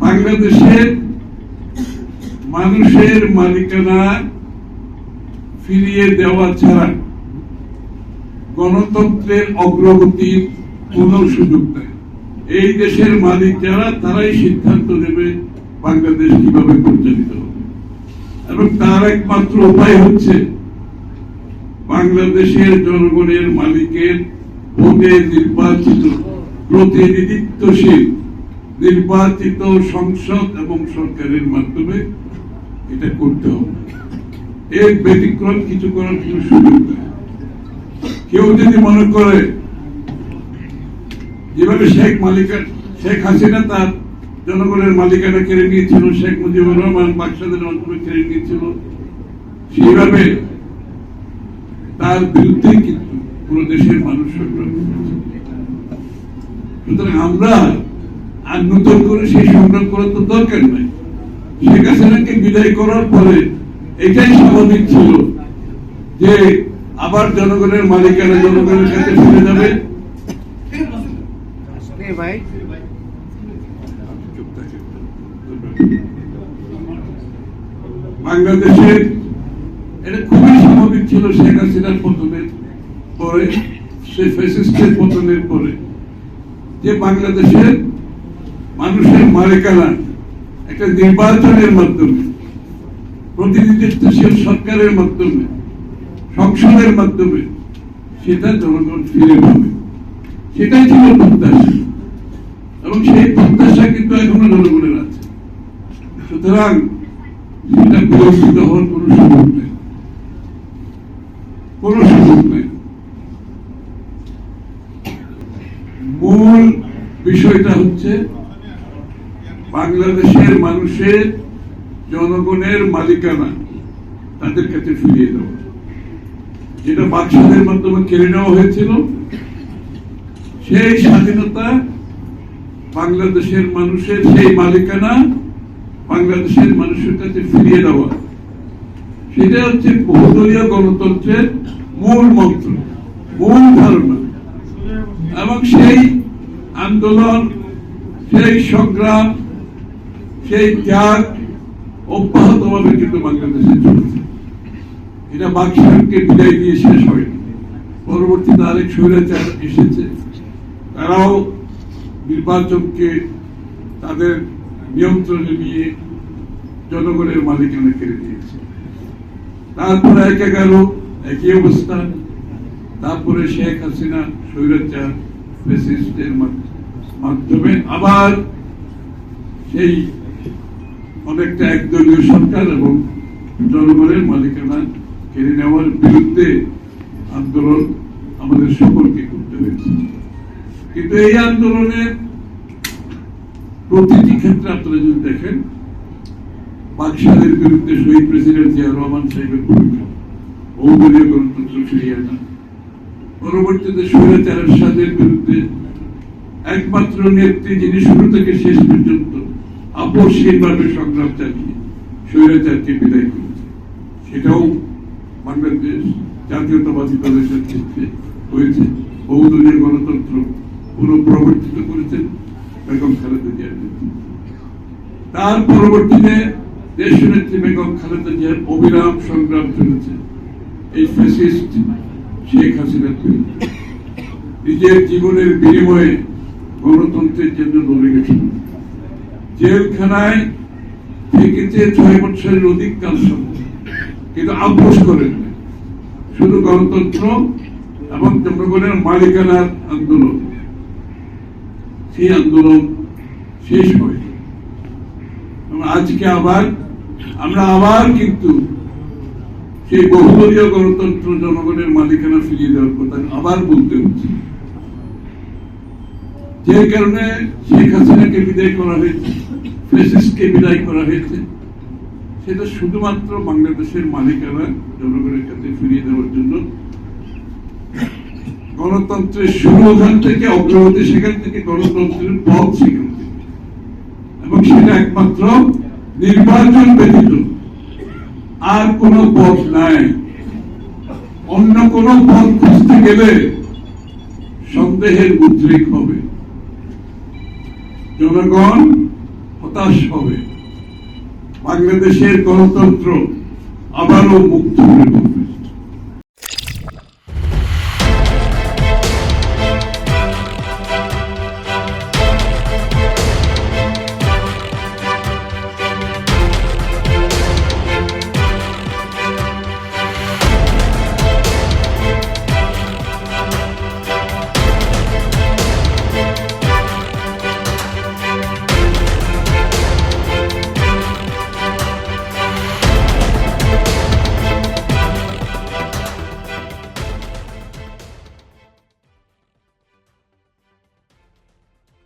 বাংলাদেশের মানুষের মালিকানা ফিরিয়ে দেওয়া ছাড়া গণতন্ত্রের অগ্রগতির কোন সুযোগ নেই। এই দেশের মালিক যারা, তারাই সিদ্ধান্ত নেবে বাংলাদেশ কিভাবে পরিচালিত হবে, এবং তার একমাত্র উপায় হচ্ছে বাংলাদেশের জনগণের মালিকের ভোটে নির্বাচিত প্রতিনিধিত্বশীল নির্বাচিত সংসদ এবং সরকারের মাধ্যমে এটা করতে হবে। এর ব্যতিক্রম কিছু করার কোন সুযোগ নেই। কেউ যদি মনে করে যেভাবে শেখ হাসিনা তার জনগণের মালিকানা কেড়ে নিয়েছিল, শেখ মুজিবুর রহমান বাকশালের মাধ্যমে কেড়ে নিয়েছিল, সেইভাবে তার বিরুদ্ধে কিন্তু পুরো দেশের মানুষ সংগ্রাম করেছে। সুতরাং আমরা আর নতুন করে সেই সংগ্রাম করার তো দরকার নাই। শেখ হাসিনাকে বিদায় করার পরে এটাই স্বাভাবিক ছিল যে আবার জনগণের মালিকানা জনগণের কাছে ফিরে যাবে। বাংলাদেশের এটা খুবই স্বাভাবিক ছিল শেখ হাসিনার পতনের পরে, সে ফ্যাসিস্টের পতনের পরে, যে বাংলাদেশের মানুষের মালিকানা একটা নির্বাচনের মাধ্যমে, প্রতিনিধিত্বশীল সরকারের মাধ্যমে, সংসদের মাধ্যমে সেটা জনগণ ফিরে পাবে। সেটাই ছিল প্রত্যাশা, এবং সেই প্রত্যাশা কিন্তু এখনো জনগণের আছে। সুতরাং সেটা বিলম্বিত হওয়ার কোন সুযোগ নেই, কোন সুযোগ নেই। মূল বিষয়টা হচ্ছে বাংলাদেশের মানুষের জনগণের মালিকানা তাদের কাছে ফিরিয়ে দেওয়া, যেটা বাকশালের মাধ্যমে কেড়ে নেওয়া হয়েছিল। সেই স্বাধীনতা বাংলাদেশের মানুষের, সেই মালিকানা বাংলাদেশের মানুষের কাছে ফিরিয়ে দেওয়া, সেটা হচ্ছে বহুদলীয় গণতন্ত্রের মূল মন্ত্র, মূল ধারণা। এবং সেই আন্দোলন, সেই সংগ্রাম, সেই ত্যাগ অব্যাহতভাবে কিন্তু বাংলাদেশে চলেছে। এটা বাকশালকে বিদায় দিয়ে শেষ হয়নি। পরবর্তীতে আরেক স্বৈরাচার এসেছে, তারাও নির্বাচনকে তাদের নিয়ন্ত্রণে নিয়ে জনগণের মালিকানা কেড়ে নিয়েছে। তারপরে ১/১১ একই অবস্থা। তারপরে শেখ হাসিনা স্বৈরাচার ফ্যাসিস্টের মাধ্যমে আবার সেই অনেকটা একদলীয় সরকার এবং জনগণের মালিকানা কেড়ে নেওয়ার বিরুদ্ধে আন্দোলন আমাদের সকলকে করতে হয়েছে। কিন্তু এই আন্দোলনের প্রতিটি ক্ষেত্রে আপনারা যদি দেখেন, বাকশালের বিরুদ্ধে শহীদ প্রেসিডেন্ট জিয়া রহমান সাহেবের ভূমিকা, বহুদলীয় গণতন্ত্র ফিরিয়ে আনা। পরবর্তীতে স্বৈরাচারের সাথের বিরুদ্ধে একমাত্র নেত্রী যিনি শুরু থেকে শেষ পর্যন্ত আপসহীনভাবে সংগ্রাম চালিয়ে স্বৈরাচারকে বিদায় করেছে, সেটাও বাংলাদেশ জাতীয়তাবাদী দলের নেতৃত্বে হয়েছে। বহুদলীয় গণতন্ত্র পুনঃপ্রবর্তিত করেছেন বেগম খালেদা জিয়ার নেতৃত্বে। তার পরবর্তীতে দেশনেত্রী বেগম খালেদা জিয়ার অবিরাম সংগ্রাম চলেছে এই ফ্যাসিস্ট শেখ হাসিনার বিরুদ্ধে। নিজের জীবনের বিনিময়ে গণতন্ত্রের জন্য লড়ে গেছেন। জেলখানায় থেকেছে ৬ বছরের অধিক কাল সময়, কিন্তু আপোষ করেন না। শুধু গণতন্ত্র এবং জনগণের মালিকানার আন্দোলন, সেই আন্দোলন শেষ হয়। আজকে আমরা আবার কিন্তু সেই বহুদলীয় গণতন্ত্র, জনগণের মালিকানা ফিরিয়ে দেওয়ার কথা আবার বলতে হচ্ছে। যে কারণে শেখ হাসিনাকে বিদায় করা হয়েছে, ফ্যাসিস্টকে বিদায় করা হয়েছে, সেটা শুধুমাত্র বাংলাদেশের মালিকানা জনগণের কাছে ফিরিয়ে দেওয়ার জন্য। গণতন্ত্রের শুরু ওখান থেকে, অগ্রগতি সেখান থেকে, গণতন্ত্রের পথ সেখান থেকে, এবং সেটা একমাত্র নির্বাচন ব্যতীত আর কোন পথ নাই। অন্য কোন পথ খুঁজতে গেলে সন্দেহের উদ্রেক হবে। জনগণ হতাশ হবে, বাংলাদেশের গণতন্ত্র আবারও মুক্ত হয়ে উঠবে।